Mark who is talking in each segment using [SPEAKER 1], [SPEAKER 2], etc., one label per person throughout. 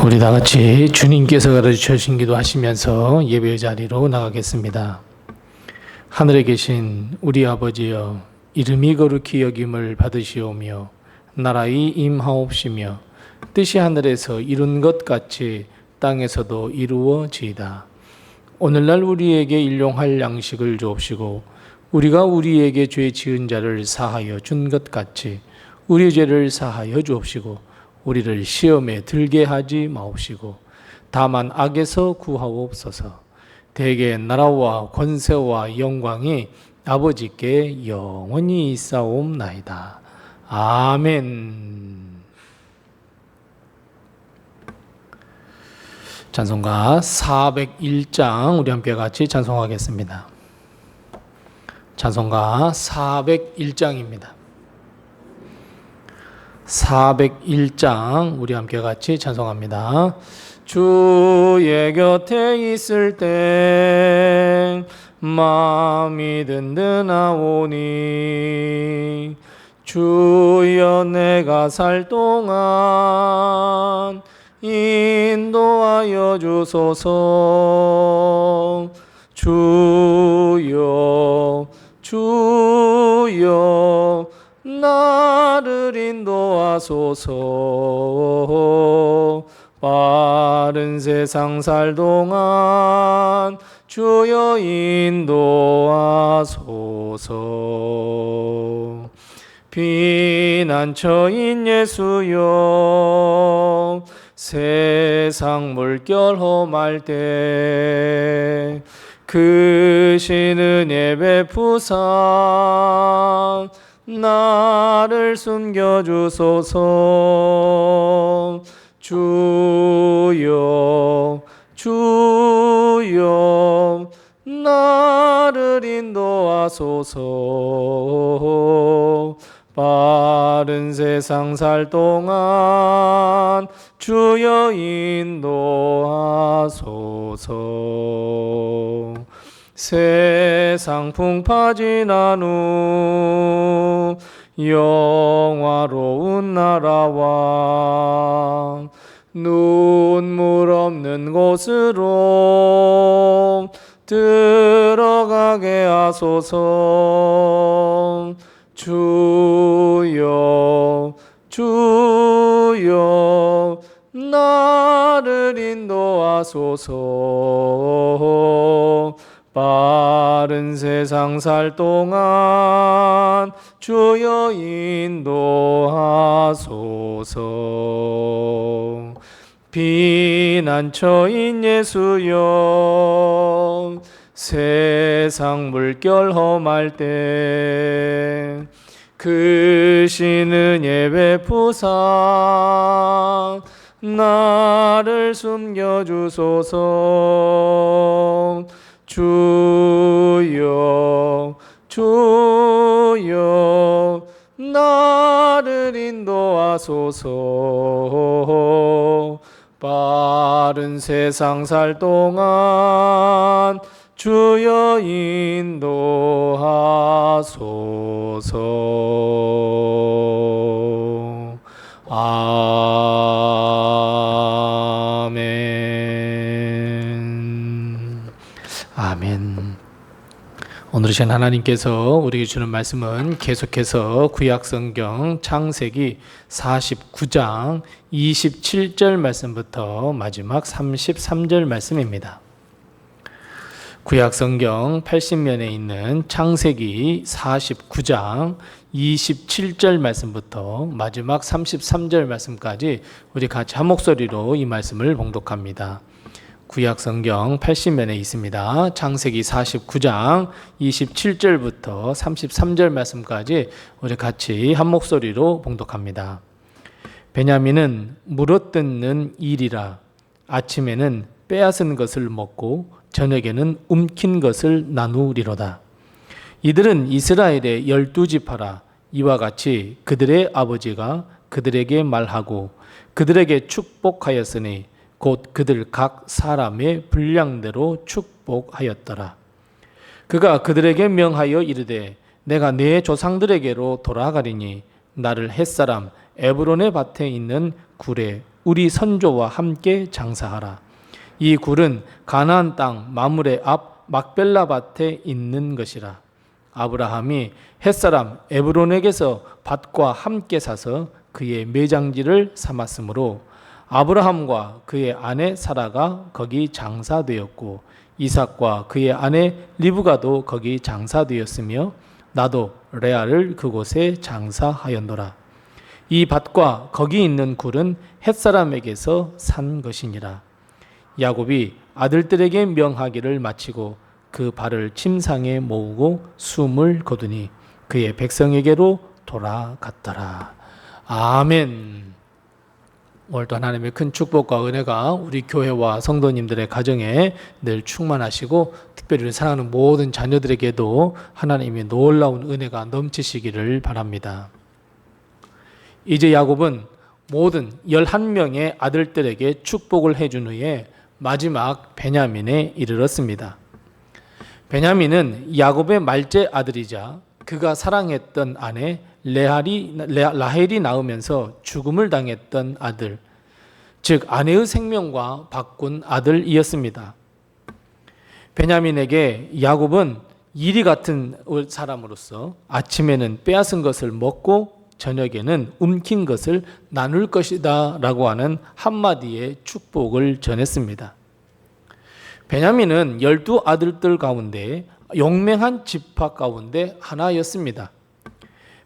[SPEAKER 1] 우리 다 같이 주님께서 가르쳐주신 기도하시면서 예배의 자리로 나가겠습니다. 하늘에 계신 우리 아버지여, 이름이 거룩히 여김을 받으시오며 나라의 임하옵시며 뜻이 하늘에서 이룬 것 같이 땅에서도 이루어지이다. 오늘날 우리에게 일용할 양식을 주옵시고 우리가 우리에게 죄 지은 자를 사하여 준 것 같이 우리 죄를 사하여 주옵시고 우리를 시험에 들게 하지 마옵시고 다만 악에서 구하옵소서. 대개 나라와 권세와 영광이 아버지께 영원히 있사옵나이다. 아멘. 찬송가 401장 우리 함께 같이 찬송하겠습니다. 찬송가 401장입니다. 401장 우리 함께 같이 찬송합니다. 주의 곁에 있을 때 마음이 든든하오니 주여 내가 살 동안 인도하여 주소서. 주여 주여 나를 인도하소서. 빠른 세상 살 동안 주여 인도하소서. 피난처인 예수여, 세상 물결 험할 때 크신 은혜 베푸사 나를 숨겨주소서. 주여 주여 나를 인도하소서. 빠른 세상 살 동안 주여 인도하소서. 세상 풍파 지난 후 영화로운 나라와 눈물 없는 곳으로 들어가게 하소서. 주여 주여 나를 인도하소서. 빠른 세상 살 동안 주여 인도하소서. 피난처인 예수여, 세상 물결 험할 때 크신 은혜 베푸사 나를 숨겨주소서. 주여 주여 나를 인도하소서. 빠른 세상 살 동안 주여 인도하소서. 아멘. 아멘. 오늘 신 하나님께서 우리에게 주는 말씀은 계속해서 구약성경 창세기 49장 27절 말씀부터 마지막 33절 말씀입니다. 구약성경 80면에 있는 창세기 49장 27절 말씀부터 마지막 33절 말씀까지 우리 같이 한 목소리로 이 말씀을 봉독합니다. 구약성경 80면에 있습니다. 창세기 49장 27절부터 33절 말씀까지 우리 같이 한 목소리로 봉독합니다. 베냐민은 물어뜯는 일이라 아침에는 빼앗은 것을 먹고 저녁에는 움킨 것을 나누리로다. 이들은 이스라엘의 12지파라. 이와 같이 그들의 아버지가 그들에게 말하고 그들에게 축복하였으니 곧 그들 각 사람의 분량대로 축복하였더라. 그가 그들에게 명하여 이르되 내가 내 조상들에게로 돌아가리니 나를 햇사람 에브론의 밭에 있는 굴에 우리 선조와 함께 장사하라. 이 굴은 가나안 땅 마므레 앞 막벨라 밭에 있는 것이라. 아브라함이 햇사람 에브론에게서 밭과 함께 사서 그의 매장지를 삼았으므로 아브라함과 그의 아내 사라가 거기 장사되었고 이삭과 그의 아내 리브가도 거기 장사되었으며 나도 레아를 그곳에 장사하였노라. 이 밭과 거기 있는 굴은 햇사람에게서 산 것이니라. 야곱이 아들들에게 명하기를 마치고 그 발을 침상에 모으고 숨을 거두니 그의 백성에게로 돌아갔더라. 아멘. 오늘도 하나님의 큰 축복과 은혜가 우리 교회와 성도님들의 가정에 늘 충만하시고 특별히 사랑하는 모든 자녀들에게도 하나님의 놀라운 은혜가 넘치시기를 바랍니다. 이제 야곱은 모든 11명의 아들들에게 축복을 해준 후에 마지막 베냐민에 이르렀습니다. 베냐민은 야곱의 말째 아들이자 그가 사랑했던 아내 라헬이 낳으면서 죽음을 당했던 아들, 즉 아내의 생명과 바꾼 아들이었습니다. 베냐민에게 야곱은 이리 같은 사람으로서 아침에는 빼앗은 것을 먹고 저녁에는 움킨 것을 나눌 것이다 라고 하는 한마디의 축복을 전했습니다. 베냐민은 12아들들 가운데 용맹한 지파 가운데 하나였습니다.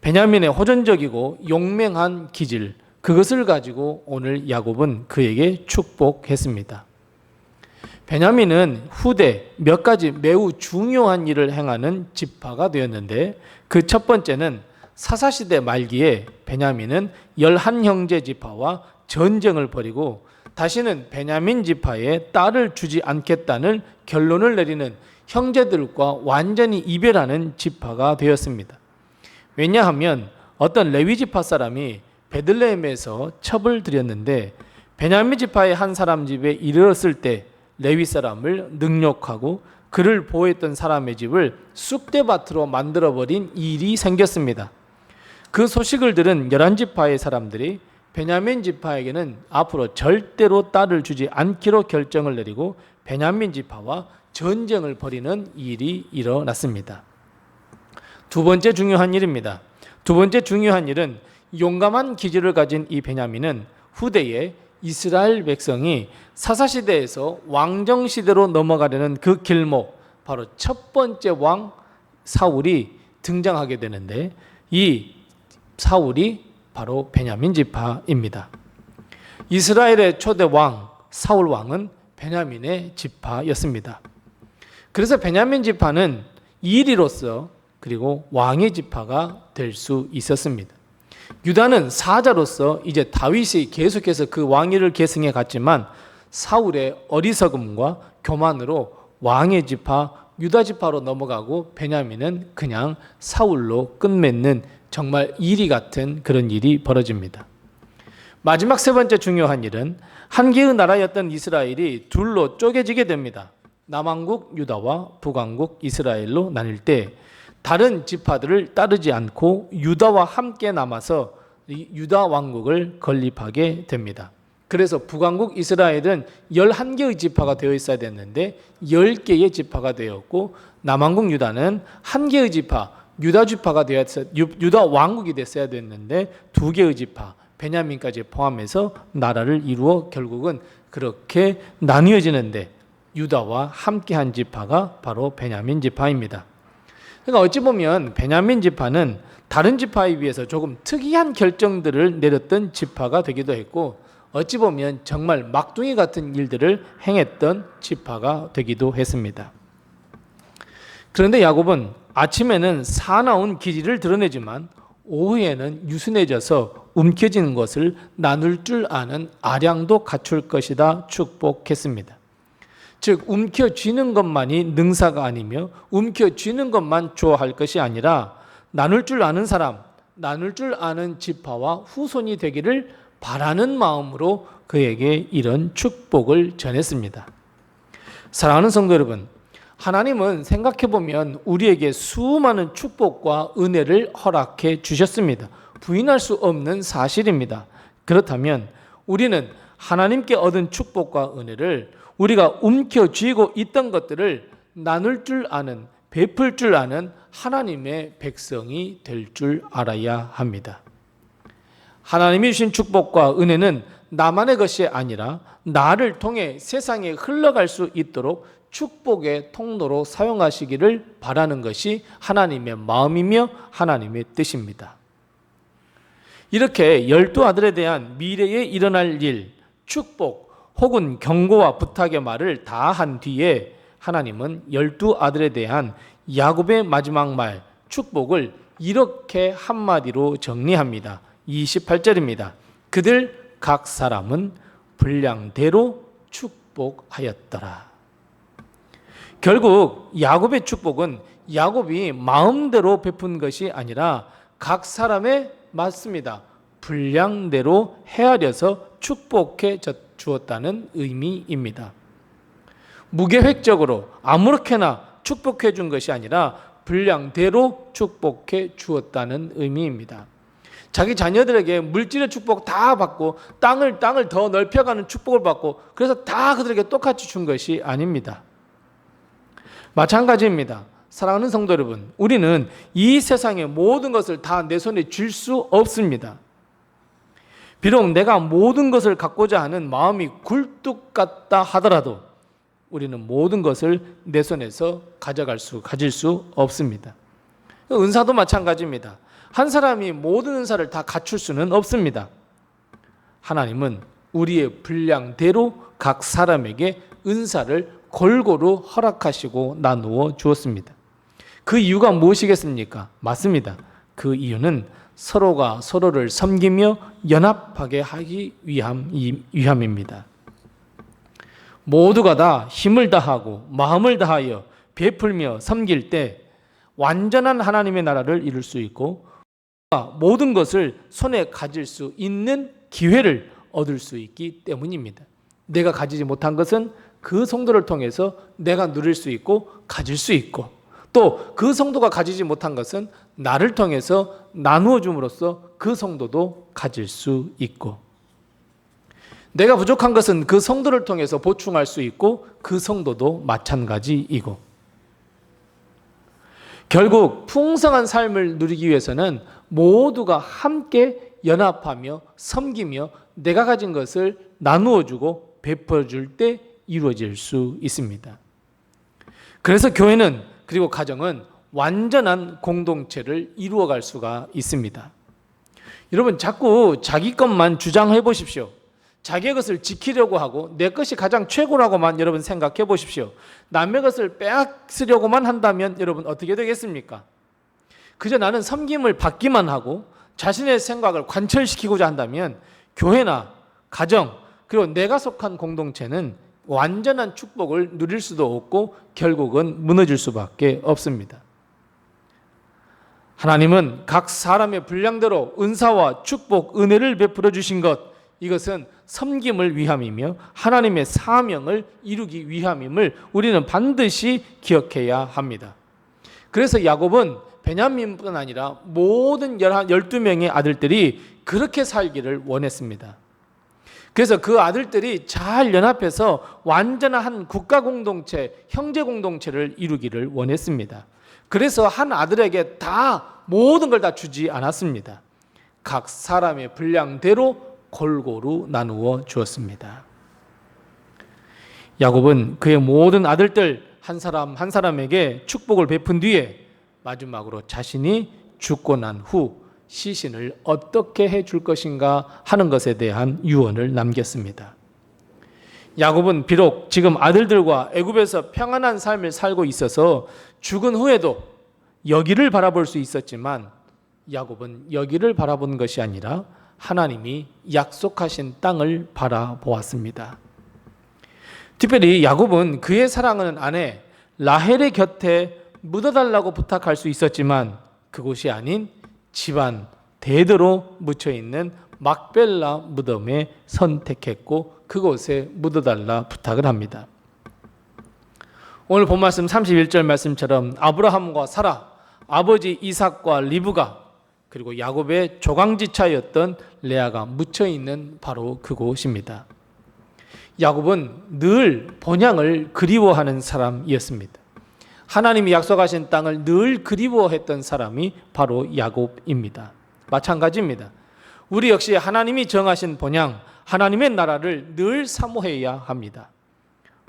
[SPEAKER 1] 베냐민의 호전적이고 용맹한 기질, 그것을 가지고 오늘 야곱은 그에게 축복했습니다. 베냐민은 후대 몇 가지 매우 중요한 일을 행하는 지파가 되었는데 그 첫 번째는 사사시대 말기에 베냐민은 11형제 지파와 전쟁을 벌이고 다시는 베냐민 지파에 딸을 주지 않겠다는 결론을 내리는 형제들과 완전히 이별하는 지파가 되었습니다. 왜냐하면 어떤 레위 지파 사람이 베들레헴에서 첩을 들였는데 베냐민 지파의 한 사람 집에 이르렀을 때 레위 사람을 능욕하고 그를 보호했던 사람의 집을 쑥대밭으로 만들어버린 일이 생겼습니다. 그 소식을 들은 11지파의 사람들이 베냐민 지파에게는 앞으로 절대로 딸을 주지 않기로 결정을 내리고 베냐민 지파와 전쟁을 벌이는 일이 일어났습니다. 두 번째 중요한 일입니다. 두 번째 중요한 일은 용감한 기질을 가진 이 베냐민은 후대에 이스라엘 백성이 사사시대에서 왕정시대로 넘어가려는 그 길목, 바로 첫 번째 왕 사울이 등장하게 되는데 이 사울이 바로 베냐민 지파입니다. 이스라엘의 초대 왕 사울 왕은 베냐민의 지파였습니다. 그래서 베냐민 지파는 이리로서 그리고 왕의 지파가 될 수 있었습니다. 유다는 사자로서 이제 다윗이 계속해서 그 왕위를 계승해 갔지만 사울의 어리석음과 교만으로 왕의 지파 유다 지파로 넘어가고 베냐민은 그냥 사울로 끝맺는 정말 이리 같은 그런 일이 벌어집니다. 마지막 세 번째 중요한 일은 한 개의 나라였던 이스라엘이 둘로 쪼개지게 됩니다. 남왕국 유다와 북왕국 이스라엘로 나뉠 때 다른 지파들을 따르지 않고 유다와 함께 남아서 유다 왕국을 건립하게 됩니다. 그래서 북왕국 이스라엘은 11개의 지파가 되어 있어야 됐는데 10개의 지파가 되었고 남왕국 유다는 한 개의 지파 유다 지파가 유다 왕국이 됐어야 됐는데 2개의 지파 베냐민까지 포함해서 나라를 이루어 결국은 그렇게 나뉘어지는데 유다와 함께한 지파가 바로 베냐민 지파입니다. 그러니까 어찌 보면 베냐민 지파는 다른 지파에 비해서 조금 특이한 결정들을 내렸던 지파가 되기도 했고 어찌 보면 정말 막둥이 같은 일들을 행했던 지파가 되기도 했습니다. 그런데 야곱은 아침에는 사나운 기질을 드러내지만 오후에는 유순해져서 움켜쥐는 것을 나눌 줄 아는 아량도 갖출 것이다 축복했습니다. 즉 움켜쥐는 것만이 능사가 아니며 움켜쥐는 것만 좋아할 것이 아니라 나눌 줄 아는 사람, 나눌 줄 아는 지파와 후손이 되기를 바라는 마음으로 그에게 이런 축복을 전했습니다. 사랑하는 성도 여러분, 하나님은 생각해보면 우리에게 수많은 축복과 은혜를 허락해 주셨습니다. 부인할 수 없는 사실입니다. 그렇다면 우리는 하나님께 얻은 축복과 은혜를 우리가 움켜쥐고 있던 것들을 나눌 줄 아는, 베풀 줄 아는 하나님의 백성이 될 줄 알아야 합니다. 하나님이 주신 축복과 은혜는 나만의 것이 아니라 나를 통해 세상에 흘러갈 수 있도록 축복의 통로로 사용하시기를 바라는 것이 하나님의 마음이며 하나님의 뜻입니다. 이렇게 12아들에 대한 미래에 일어날 일, 축복 혹은 경고와 부탁의 말을 다 한 뒤에 하나님은 12아들에 대한 야곱의 마지막 말, 축복을 이렇게 한마디로 정리합니다. 28절입니다. 그들 각 사람은 분량대로 축복하였더라. 결국 야곱의 축복은 야곱이 마음대로 베푼 것이 아니라 각 사람의 맞습니다. 분량대로 헤아려서 축복해 주었다는 의미입니다. 무계획적으로 아무렇게나 축복해 준 것이 아니라 분량대로 축복해 주었다는 의미입니다. 자기 자녀들에게 물질의 축복 다 받고 땅을 더 넓혀가는 축복을 받고 그래서 다 그들에게 똑같이 준 것이 아닙니다. 마찬가지입니다. 사랑하는 성도 여러분, 우리는 이 세상의 모든 것을 다 내 손에 줄 수 없습니다. 비록 내가 모든 것을 갖고자 하는 마음이 굴뚝 같다 하더라도 우리는 모든 것을 내 손에서 가질 수 없습니다. 은사도 마찬가지입니다. 한 사람이 모든 은사를 다 갖출 수는 없습니다. 하나님은 우리의 분량대로 각 사람에게 은사를 골고루 허락하시고 나누어 주었습니다. 그 이유가 무엇이겠습니까? 맞습니다. 그 이유는 서로가 서로를 섬기며 연합하게 하기 위함입니다. 모두가 다 힘을 다하고 마음을 다하여 베풀며 섬길 때 완전한 하나님의 나라를 이룰 수 있고 모든 것을 손에 가질 수 있는 기회를 얻을 수 있기 때문입니다. 내가 가지지 못한 것은 그 성도를 통해서 내가 누릴 수 있고 가질 수 있고 또 그 성도가 가지지 못한 것은 나를 통해서 나누어 줌으로써 그 성도도 가질 수 있고 내가 부족한 것은 그 성도를 통해서 보충할 수 있고 그 성도도 마찬가지이고 결국 풍성한 삶을 누리기 위해서는 모두가 함께 연합하며 섬기며 내가 가진 것을 나누어주고 베풀어줄 때 이루어질 수 있습니다. 그래서 교회는 그리고 가정은 완전한 공동체를 이루어갈 수가 있습니다. 여러분 자꾸 자기 것만 주장해 보십시오. 자기의 것을 지키려고 하고 내 것이 가장 최고라고만 여러분 생각해 보십시오. 남의 것을 빼앗으려고만 한다면 여러분 어떻게 되겠습니까? 그저 나는 섬김을 받기만 하고 자신의 생각을 관철시키고자 한다면 교회나 가정 그리고 내가 속한 공동체는 완전한 축복을 누릴 수도 없고 결국은 무너질 수밖에 없습니다. 하나님은 각 사람의 분량대로 은사와 축복, 은혜를 베풀어 주신 것 이것은 섬김을 위함이며 하나님의 사명을 이루기 위함임을 우리는 반드시 기억해야 합니다. 그래서 야곱은 베냐민뿐 아니라 모든 12명의 아들들이 그렇게 살기를 원했습니다. 그래서 그 아들들이 잘 연합해서 완전한 한 국가 공동체, 형제 공동체를 이루기를 원했습니다. 그래서 한 아들에게 다 모든 걸 다 주지 않았습니다. 각 사람의 분량대로 골고루 나누어 주었습니다. 야곱은 그의 모든 아들들 한 사람 한 사람에게 축복을 베푼 뒤에 마지막으로 자신이 죽고 난 후 시신을 어떻게 해줄 것인가 하는 것에 대한 유언을 남겼습니다. 야곱은 비록 지금 아들들과 애굽에서 평안한 삶을 살고 있어서 죽은 후에도 여기를 바라볼 수 있었지만 야곱은 여기를 바라본 것이 아니라 하나님이 약속하신 땅을 바라보았습니다. 특별히 야곱은 그의 사랑하는 아내 라헬의 곁에 묻어달라고 부탁할 수 있었지만 그곳이 아닌 집안 대대로 묻혀있는 막벨라 무덤에 선택했고 그곳에 묻어달라 부탁을 합니다. 오늘 본 말씀 31절 말씀처럼 아브라함과 사라, 아버지 이삭과 리브가 그리고 야곱의 조강지차였던 레아가 묻혀있는 바로 그곳입니다. 야곱은 늘 본향을 그리워하는 사람이었습니다. 하나님이 약속하신 땅을 늘 그리워했던 사람이 바로 야곱입니다. 마찬가지입니다. 우리 역시 하나님이 정하신 본향, 하나님의 나라를 늘 사모해야 합니다.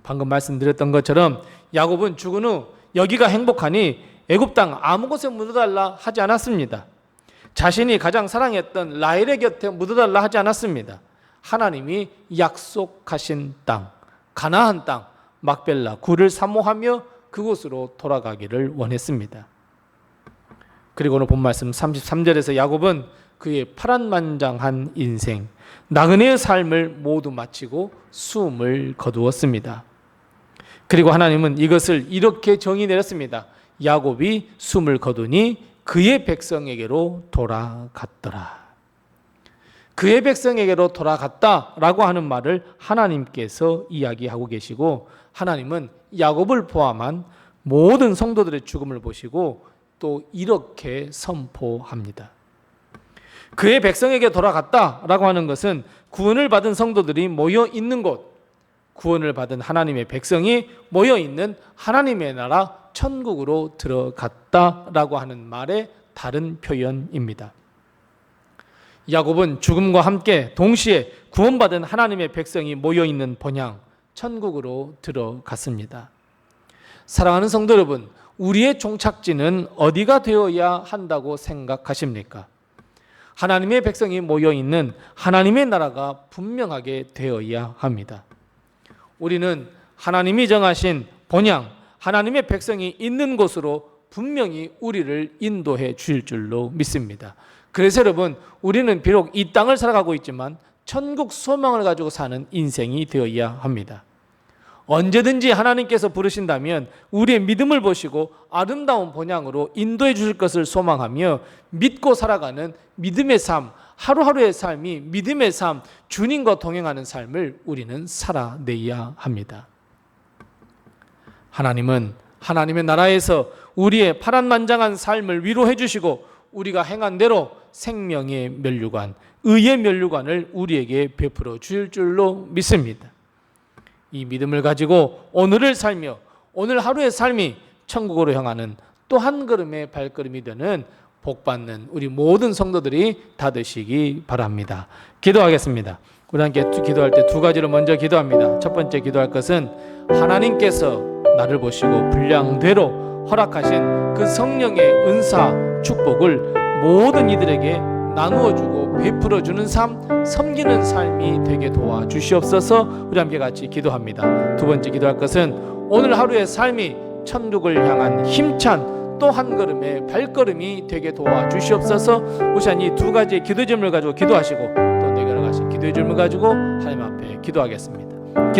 [SPEAKER 1] 방금 말씀드렸던 것처럼 야곱은 죽은 후 여기가 행복하니 애굽 땅 아무 곳에 묻어달라 하지 않았습니다. 자신이 가장 사랑했던 라헬의 곁에 묻어달라 하지 않았습니다. 하나님이 약속하신 땅, 가나안 땅, 막벨라, 굴을 사모하며 그곳으로 돌아가기를 원했습니다. 그리고 오늘 본 말씀 33절에서 야곱은 그의 파란만장한 인생, 나그네의 삶을 모두 마치고 숨을 거두었습니다. 그리고 하나님은 이것을 이렇게 정의 내렸습니다. 야곱이 숨을 거두니 그의 백성에게로 돌아갔더라. 그의 백성에게로 돌아갔다라고 하는 말을 하나님께서 이야기하고 계시고, 하나님은 야곱을 포함한 모든 성도들의 죽음을 보시고 또 이렇게 선포합니다. 그의 백성에게 돌아갔다라고 하는 것은 구원을 받은 성도들이 모여 있는 곳, 구원을 받은 하나님의 백성이 모여 있는 하나님의 나라 천국으로 들어갔다라고 하는 말의 다른 표현입니다. 야곱은 죽음과 함께 동시에 구원받은 하나님의 백성이 모여 있는 본향 천국으로 들어갔습니다. 사랑하는 성도 여러분, 우리의 종착지는 어디가 되어야 한다고 생각하십니까? 하나님의 백성이 모여 있는 하나님의 나라가 분명하게 되어야 합니다. 우리는 하나님이 정하신 본향, 하나님의 백성이 있는 곳으로 분명히 우리를 인도해 주실 줄로 믿습니다. 그래서 여러분, 우리는 비록 이 땅을 살아가고 있지만 천국 소망을 가지고 사는 인생이 되어야 합니다. 언제든지 하나님께서 부르신다면 우리의 믿음을 보시고 아름다운 본향으로 인도해 주실 것을 소망하며 믿고 살아가는 믿음의 삶, 하루하루의 삶이 믿음의 삶, 주님과 동행하는 삶을 우리는 살아내야 합니다. 하나님은 하나님의 나라에서 우리의 파란만장한 삶을 위로해 주시고 우리가 행한 대로 생명의 면류관, 의의 면류관을 우리에게 베풀어 주실 줄로 믿습니다. 이 믿음을 가지고 오늘을 살며 오늘 하루의 삶이 천국으로 향하는 또 한 걸음의 발걸음이 되는 복받는 우리 모든 성도들이 다 되시기 바랍니다. 기도하겠습니다. 우리 함께 기도할 때 두 가지로 먼저 기도합니다. 첫 번째 기도할 것은 하나님께서 나를 보시고 분량대로 허락하신 그 성령의 은사, 축복을 모든 이들에게 나누어주고 베풀어주는 삶, 섬기는 삶이 되게 도와주시옵소서. 우리 함께 같이 기도합니다. 두 번째 기도할 것은 오늘 하루의 삶이 천국을 향한 힘찬 또 한 걸음의 발걸음이 되게 도와주시옵소서. 우선 이 두 가지의 기도 제목을 가지고 기도하시고 또 내가 가신 기도의 질문을 가지고 하나님 앞에 기도하겠습니다.